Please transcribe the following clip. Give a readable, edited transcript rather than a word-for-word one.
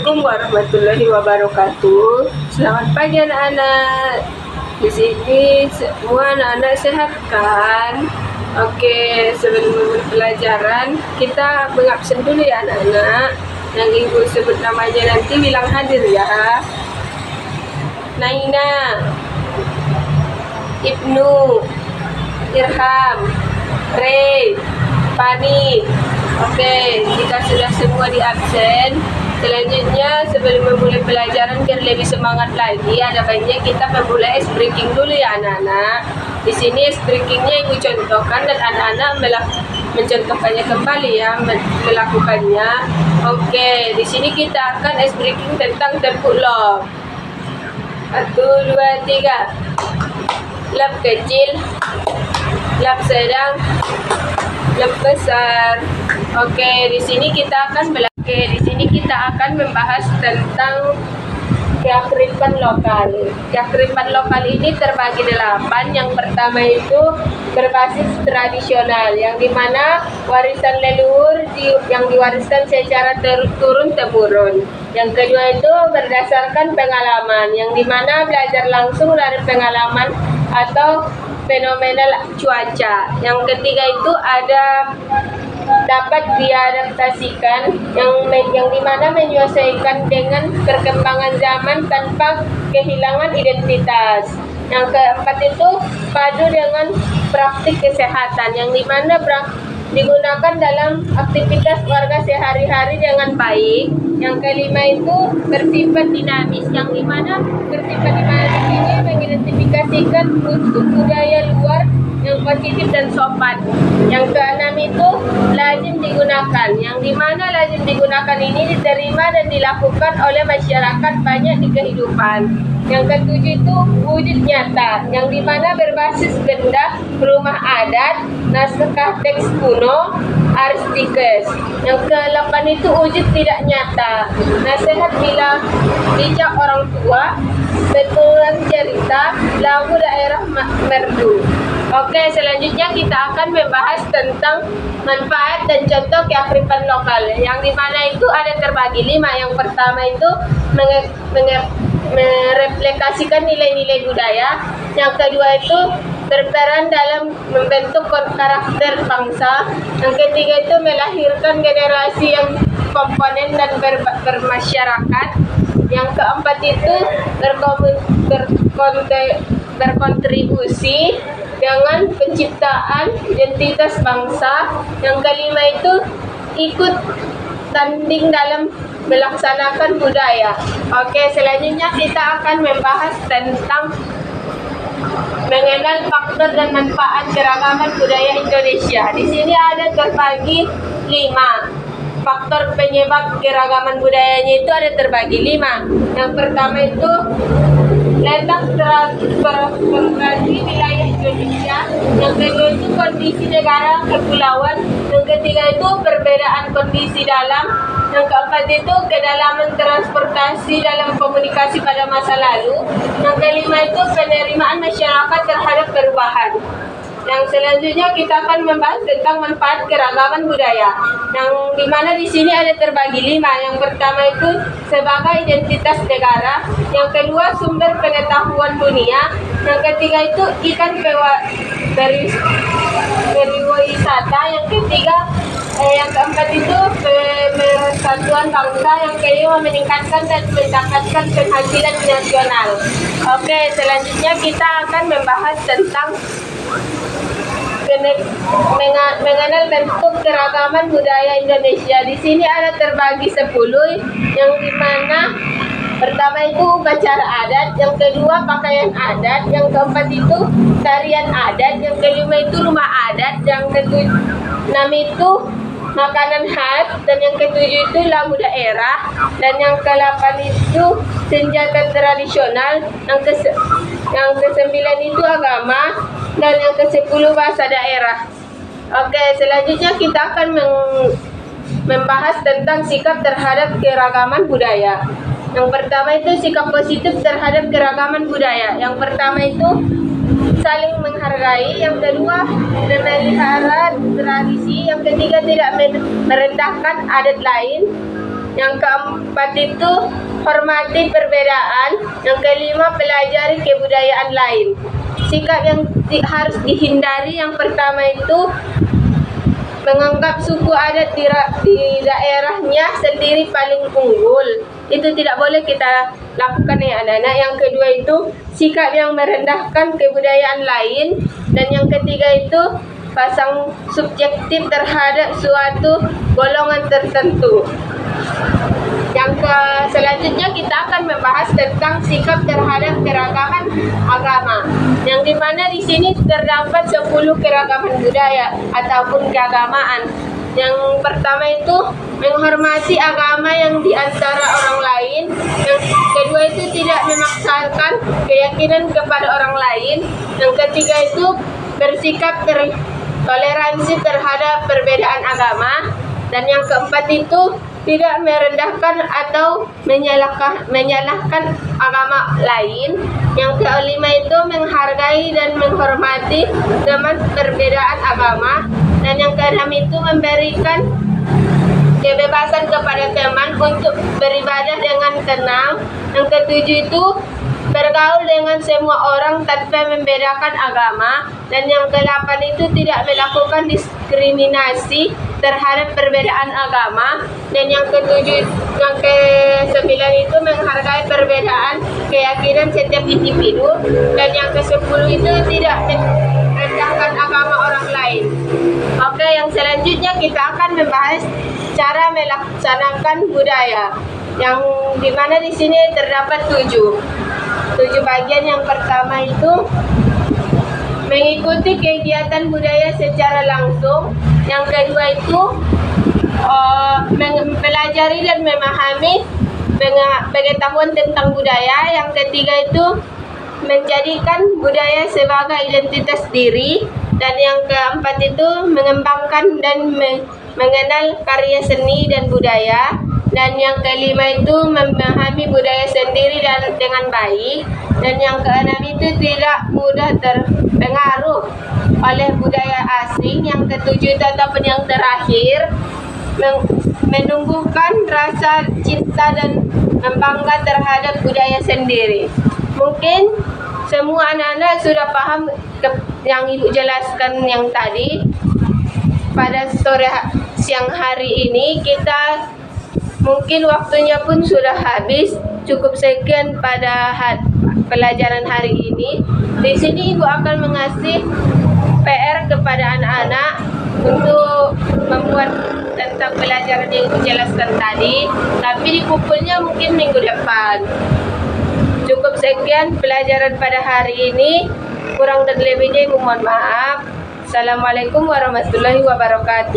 Assalamualaikum warahmatullahi wabarakatuh. Selamat pagi anak-anak. Di sini semua anak-anak sehat kan? Oke, sebelum memulai pelajaran kita mengabsen dulu ya anak-anak. Yang ibu sebut namanya nanti bilang hadir ya. Naina, Ibnu, Irham, Ray, Pani. Oke, jika sudah semua di absen, selanjutnya sebelum memulai pelajaran biar lebih semangat lagi, ada baiknya kita memulai ice breaking dulu ya anak-anak. Di sini ice breakingnya ibu contohkan dan anak-anak mencontohkannya kembali ya, melakukannya. Oke, di sini kita akan ice breaking tentang tepuk love. 1, 2, 3. Lap kecil, lap sedang, lap besar. Oke, di sini kita akan membahas tentang kearifan lokal. Kearifan lokal ini terbagi 8. Yang pertama itu berbasis tradisional, yang dimana warisan leluhur yang diwariskan secara turun temurun. Yang kedua itu berdasarkan pengalaman, yang dimana belajar langsung dari pengalaman atau fenomena cuaca. Yang ketiga itu ada dapat diadaptasikan, yang dimana menyesuaikan dengan perkembangan zaman tanpa kehilangan identitas. Yang keempat itu padu dengan praktik kesehatan, yang dimana digunakan dalam aktivitas warga sehari-hari dengan baik. Yang kelima itu bersifat dinamis, yang dimana bersifat dinamis ini mengidentifikasikan unsur budaya luar yang positif dan sopan. Yang keenam itu lazim digunakan, yang dimana lazim digunakan ini diterima dan dilakukan oleh masyarakat banyak di kehidupan. Yang ketujuh itu wujud nyata, yang dimana berbasis benda, rumah adat, naskah teks kuno, aristikes. Yang ke-8 itu wujud tidak nyata, nasihat bila bijak orang tua, betulan cerita, lagu daerah merdu. Oke, selanjutnya kita akan membahas tentang manfaat dan contoh kearifan lokal, yang dimana itu ada terbagi 5. Yang pertama itu mereplikasikan nilai-nilai budaya. Yang kedua itu berperan dalam membentuk karakter bangsa. Yang ketiga itu melahirkan generasi yang komponen dan bermasyarakat. Yang keempat itu berkontribusi dengan penciptaan identitas bangsa. Yang kelima itu ikut tanding dalam melaksanakan budaya. Oke, selanjutnya kita akan membahas tentang mengenal faktor dan manfaat keragaman budaya Indonesia. Di sini ada terbagi 5. Faktor penyebab keragaman budayanya itu ada terbagi 5. Yang pertama itu letak transformasi wilayah Indonesia. Yang kedua itu kondisi negara kepulauan. Yang ketiga itu perbedaan kondisi dalam. Yang keempat itu kedalaman transportasi dalam komunikasi pada masa lalu. Yang kelima itu penerimaan masyarakat terhadap perubahan. Yang selanjutnya kita akan membahas tentang manfaat keragaman budaya, yang dimana di sini ada terbagi 5. Yang pertama itu sebagai identitas negara. Yang kedua sumber pengetahuan dunia. Yang ketiga itu ikan pariwisata. Yang keempat itu persatuan bangsa. Yang kelima meningkatkan dan mendapatkan penghasilan nasional. Oke, selanjutnya kita akan membahas tentang mengenal bentuk keragaman budaya Indonesia. Di sini ada terbagi 10, yang dimana pertama itu upacara adat, yang kedua pakaian adat, yang keempat itu tarian adat, yang kelima itu rumah adat, yang keenam itu makanan khas, dan yang ketujuh itu lagu daerah, dan yang ke-8 itu senjata tradisional, yang ke-9 itu agama, dan yang ke-10 bahasa daerah. Oke, selanjutnya kita akan membahas tentang sikap terhadap keragaman budaya. Yang pertama itu sikap positif terhadap keragaman budaya. Yang pertama itu saling menghargai. Yang kedua memelihara tradisi. Yang ketiga tidak merendahkan adat lain. Yang keempat itu hormati perbedaan. Yang kelima, pelajari kebudayaan lain. Sikap yang harus dihindari yang pertama itu menganggap suku adat di daerahnya sendiri paling unggul. Itu tidak boleh kita lakukan ya anak-anak. Yang kedua itu sikap yang merendahkan kebudayaan lain. Dan yang ketiga itu pasang subjektif terhadap suatu golongan tertentu. Yang selanjutnya kita akan membahas tentang sikap terhadap keragaman agama. Yang dimana di sini terdapat 10 keragaman budaya ataupun keagamaan. Yang pertama itu menghormati agama yang di antara orang lain. Yang kedua itu tidak memaksakan keyakinan kepada orang lain. Yang ketiga itu bersikap toleransi terhadap perbedaan agama. Dan yang keempat itu tidak merendahkan atau menyalahkan agama lain. Yang kelima itu menghargai dan menghormati teman perbedaan agama. Dan yang keenam itu memberikan kebebasan kepada teman untuk beribadah dengan tenang. Yang ketujuh itu bergaul dengan semua orang tanpa membedakan agama. Dan yang ke-8 itu tidak melakukan diskriminasi terhadap perbedaan agama. Dan yang ke-9 itu menghargai perbedaan keyakinan setiap individu. Dan yang ke-10 itu tidak merendahkan agama orang lain. Oke, yang selanjutnya kita akan membahas cara melaksanakan budaya. Yang dimana di sini terdapat 7 bagian. Yang pertama itu mengikuti kegiatan budaya secara langsung. Yang kedua itu mempelajari dan memahami pengetahuan tentang budaya. Yang ketiga itu menjadikan budaya sebagai identitas diri. Dan yang keempat itu mengembangkan dan mengenal karya seni dan budaya. Dan yang kelima itu memahami budaya sendiri dan dengan baik. Dan yang keenam itu tidak mudah terpengaruh oleh budaya asing. Yang ketujuh ataupun yang terakhir menumbuhkan rasa cinta dan bangga terhadap budaya sendiri. Mungkin semua anak-anak sudah paham yang Ibu jelaskan yang tadi. Pada siang hari ini kita mungkin waktunya pun sudah habis. Cukup sekian pada pelajaran hari ini. Di sini Ibu akan mengasih PR kepada anak-anak untuk membuat tentang pelajaran yang Ibu jelaskan tadi. Tapi dikumpulnya mungkin minggu depan. Cukup sekian pelajaran pada hari ini. Kurang dan lebihnya Ibu mohon maaf. Assalamualaikum warahmatullahi wabarakatuh.